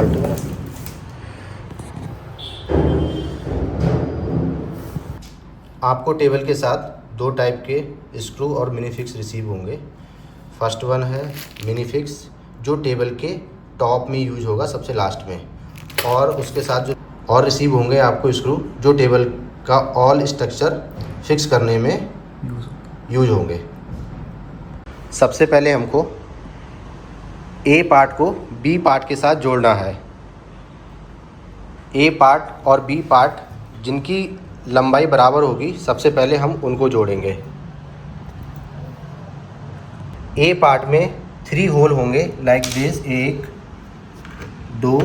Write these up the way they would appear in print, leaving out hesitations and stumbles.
पलटेगा। आपको टेबल के साथ दो टाइप के स्क्रू और मिनी फिक्स रिसीव होंगे। फर्स्ट वन है मिनी फिक्स, जो टेबल के टॉप में यूज होगा सबसे लास्ट में, और उसके साथ जो और रिसीव होंगे आपको स्क्रू जो टेबल का ऑल स्ट्रक्चर फिक्स करने में यूज होंगे। सबसे पहले हमको ए पार्ट को बी पार्ट के साथ जोड़ना है। ए पार्ट और बी पार्ट जिनकी लंबाई बराबर होगी, सबसे पहले हम उनको जोड़ेंगे। ए पार्ट में 3 होल होंगे लाइक दिस, 1 2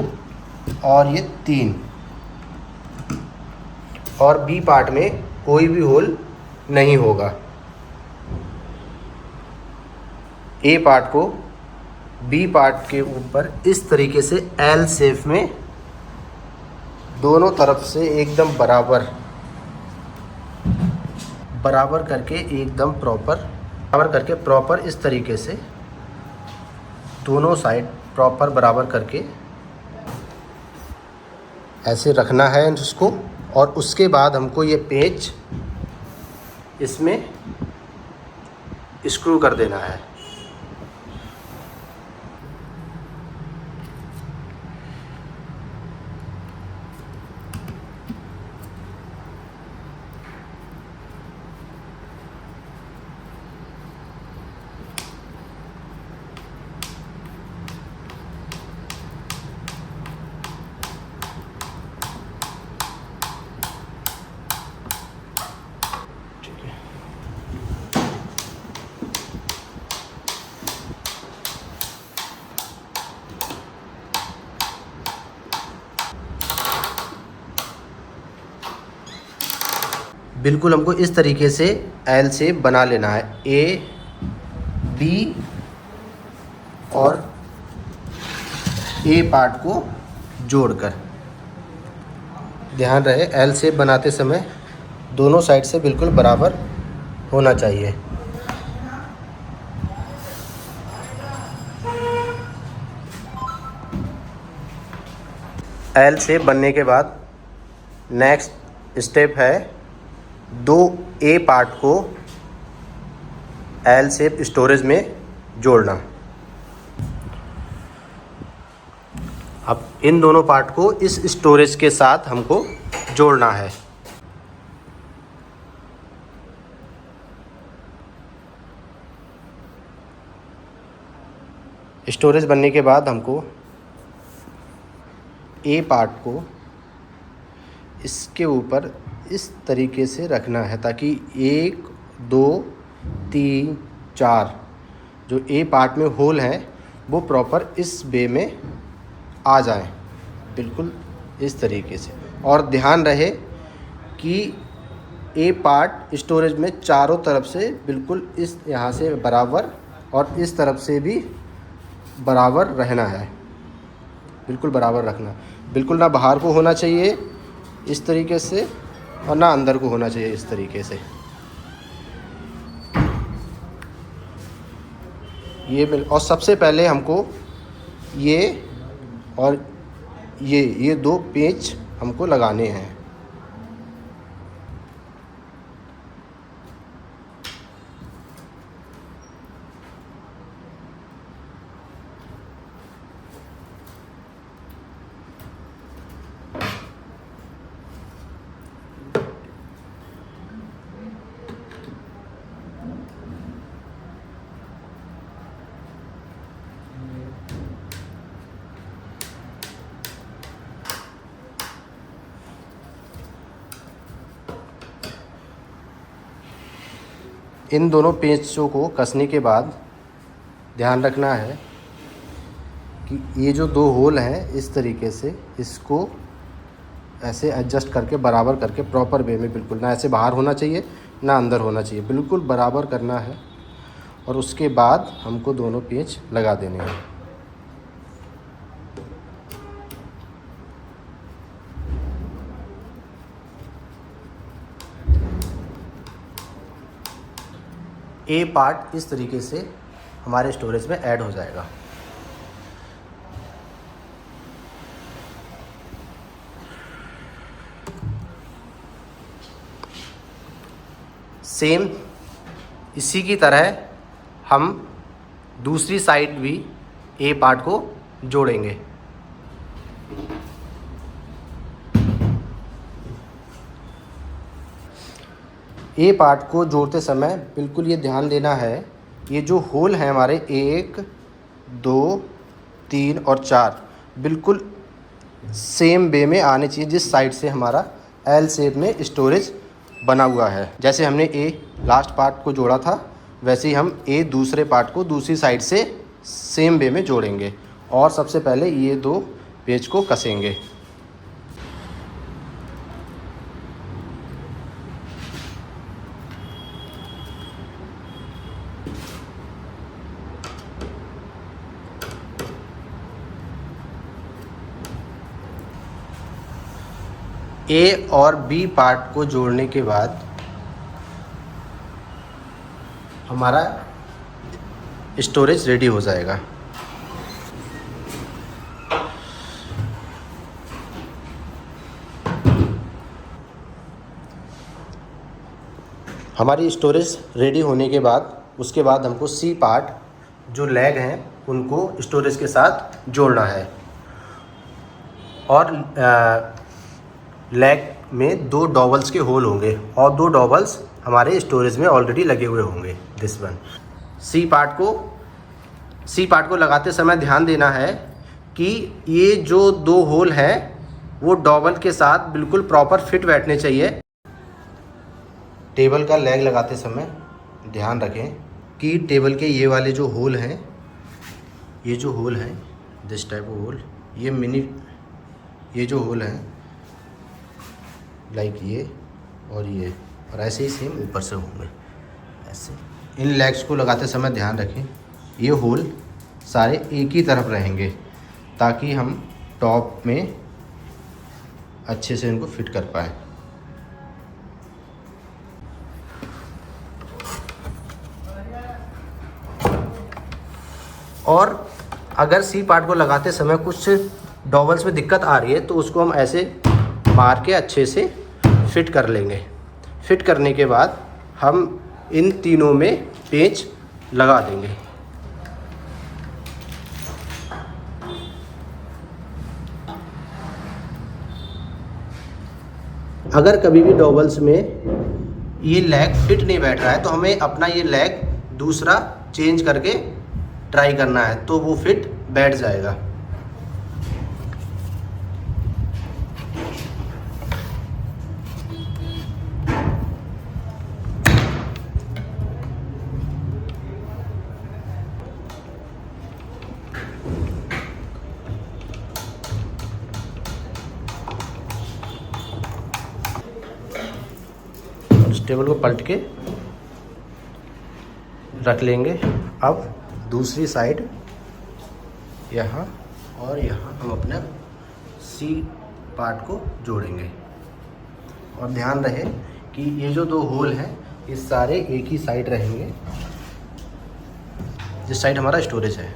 और ये 3, और बी पार्ट में कोई भी होल नहीं होगा। ए पार्ट को बी पार्ट के ऊपर इस तरीके से एल शेप में दोनों तरफ से एकदम बराबर करके एकदम प्रॉपर इस तरीके से दोनों साइड प्रॉपर बराबर करके ऐसे रखना है इसको। और उसके बाद हमको ये पेच इसमें स्क्रू कर देना है। बिल्कुल हमको इस तरीके से एल शेप बना लेना है, ए बी और ए पार्ट को जोड़कर। ध्यान रहे एल शेप बनाते समय दोनों साइड से बिल्कुल बराबर होना चाहिए। एल शेप बनने के बाद नेक्स्ट स्टेप है दो ए पार्ट को एल शेप स्टोरेज में जोड़ना। अब इन दोनों पार्ट को इस स्टोरेज के साथ हमको जोड़ना है। स्टोरेज बनने के बाद हमको ए पार्ट को इसके ऊपर इस तरीके से रखना है ताकि 1 2 3 4 जो ए पार्ट में होल हैं वो प्रॉपर इस वे में आ जाएं, बिल्कुल इस तरीके से। और ध्यान रहे कि ए पार्ट स्टोरेज में चारों तरफ से बिल्कुल इस यहाँ से बराबर और इस तरफ से भी बराबर रहना है, बिल्कुल बराबर रखना। बिल्कुल ना बाहर को होना चाहिए इस तरीके से और ना अंदर को होना चाहिए इस तरीके से। और सबसे पहले हमको ये और ये 2 पेंच हमको लगाने हैं। इन दोनों पेंचों को कसने के बाद ध्यान रखना है कि ये जो 2 होल हैं इस तरीके से इसको ऐसे एडजस्ट करके बराबर करके प्रॉपर वे में, बिल्कुल ना ऐसे बाहर होना चाहिए ना अंदर होना चाहिए, बिल्कुल बराबर करना है। और उसके बाद हमको दोनों पेंच लगा देने हैं। ए पार्ट इस तरीके से हमारे स्टोरेज में ऐड हो जाएगा। सेम इसी की तरह हम दूसरी साइड भी ए पार्ट को जोड़ेंगे। ए पार्ट को जोड़ते समय बिल्कुल ये ध्यान देना है, ये जो होल हैं हमारे 1, 2, 3 और 4 बिल्कुल सेम वे में आने चाहिए, जिस साइड से हमारा एल शेप में स्टोरेज बना हुआ है। जैसे हमने ए लास्ट पार्ट को जोड़ा था, वैसे ही हम ए दूसरे पार्ट को दूसरी साइड से सेम वे में जोड़ेंगे। और सबसे पहले ये 2 पेज को कसेंगे। ए और बी पार्ट को जोड़ने के बाद हमारा स्टोरेज रेडी हो जाएगा। हमारी स्टोरेज रेडी होने के बाद उसके बाद हमको सी पार्ट जो लेग हैं उनको स्टोरेज के साथ जोड़ना है। और लेग में 2 डॉबल्स के होल होंगे और 2 डॉबल्स हमारे स्टोरेज में ऑलरेडी लगे हुए होंगे। दिस वन सी पार्ट को लगाते समय ध्यान देना है कि ये जो 2 होल हैं वो डॉबल के साथ बिल्कुल प्रॉपर फिट बैठने चाहिए। टेबल का लेग लगाते समय ध्यान रखें कि टेबल के ये वाले जो होल हैं, ये जो होल हैं दिस टाइप ऑफ होल, ये जो होल हैं लाइक ये और ऐसे ही सेम ऊपर से होंगे ऐसे। इन लेग्स को लगाते समय ध्यान रखें ये होल सारे एक ही तरफ रहेंगे ताकि हम टॉप में अच्छे से इनको फिट कर पाएँ। और अगर सी पार्ट को लगाते समय कुछ डॉबल्स में दिक्कत आ रही है तो उसको हम ऐसे मार के अच्छे से फिट कर लेंगे। फिट करने के बाद हम इन तीनों में पेंच लगा देंगे। अगर कभी भी डॉबल्स में ये लेग फिट नहीं बैठ रहा है तो हमें अपना ये लेग दूसरा चेंज करके ट्राई करना है, तो वो फिट बैठ जाएगा। टेबल को पलट के रख लेंगे। अब दूसरी साइड यहाँ और यहाँ हम अपने सी पार्ट को जोड़ेंगे। और ध्यान रहे कि ये जो 2 होल हैं ये सारे एक ही साइड रहेंगे, जिस साइड हमारा स्टोरेज है।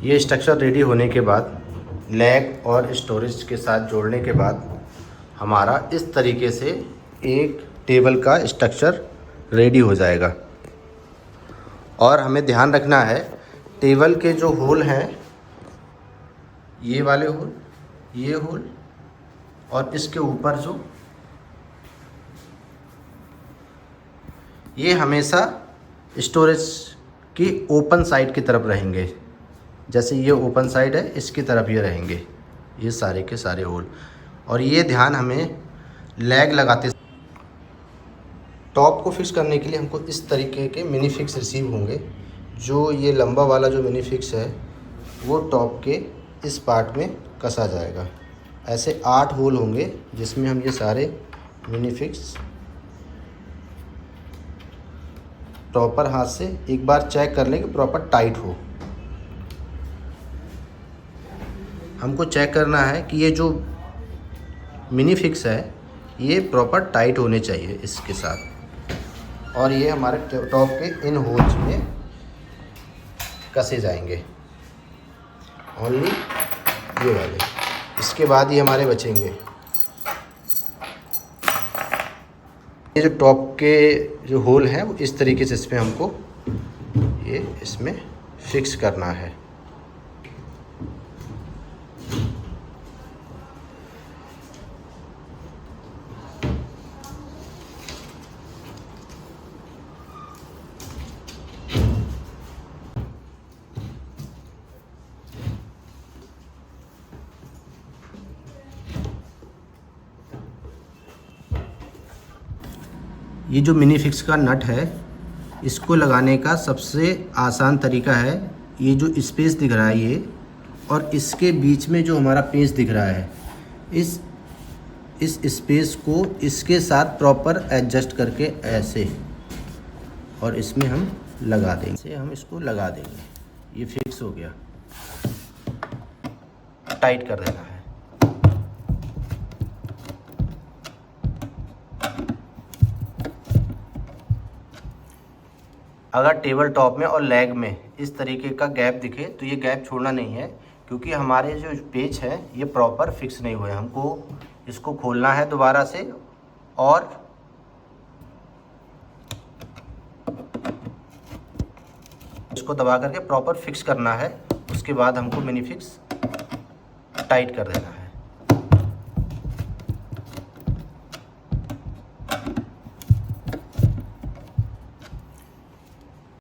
ये स्ट्रक्चर रेडी होने के बाद लेग और स्टोरेज के साथ जोड़ने के बाद हमारा इस तरीके से एक टेबल का स्ट्रक्चर रेडी हो जाएगा। और हमें ध्यान रखना है टेबल के जो होल हैं, ये वाले होल, ये होल और इसके ऊपर जो, ये हमेशा स्टोरेज की ओपन साइड की तरफ रहेंगे। जैसे ये ओपन साइड है इसकी तरफ ये रहेंगे ये सारे के सारे होल। और ये ध्यान हमें लेग लगाते टॉप को फिक्स करने के लिए हमको इस तरीके के मिनी फिक्स रिसीव होंगे। जो ये लंबा वाला जो मिनी फिक्स है वो टॉप के इस पार्ट में कसा जाएगा। ऐसे 8 होल होंगे जिसमें हम ये सारे मिनी फिक्स प्रॉपर हाथ से एक बार चेक कर लें कि प्रॉपर टाइट हो। हमको चेक करना है कि ये जो मिनी फिक्स है ये प्रॉपर टाइट होने चाहिए इसके साथ, और ये हमारे टॉप के इन होल्स में कसे जाएंगे ओनली ये वाले। इसके बाद ये हमारे बचेंगे। ये जो टॉप के जो होल हैं वो इस तरीके से इसमें हमको ये इसमें फिक्स करना है। ये जो मिनी फिक्स का नट है इसको लगाने का सबसे आसान तरीका है, ये जो स्पेस दिख रहा है ये, और इसके बीच में जो हमारा पेंच दिख रहा है, इस स्पेस को इसके साथ प्रॉपर एडजस्ट करके ऐसे, और इसमें हम लगा देंगे। इसे हम इसको लगा देंगे। ये फिक्स हो गया। टाइट कर देना है। अगर टेबल टॉप में और लेग में इस तरीके का गैप दिखे तो ये गैप छोड़ना नहीं है, क्योंकि हमारे जो पेच है ये प्रॉपर फिक्स नहीं हुए। हमको इसको खोलना है दोबारा से और इसको दबा करके प्रॉपर फिक्स करना है। उसके बाद हमको मिनी फिक्स टाइट कर देना है।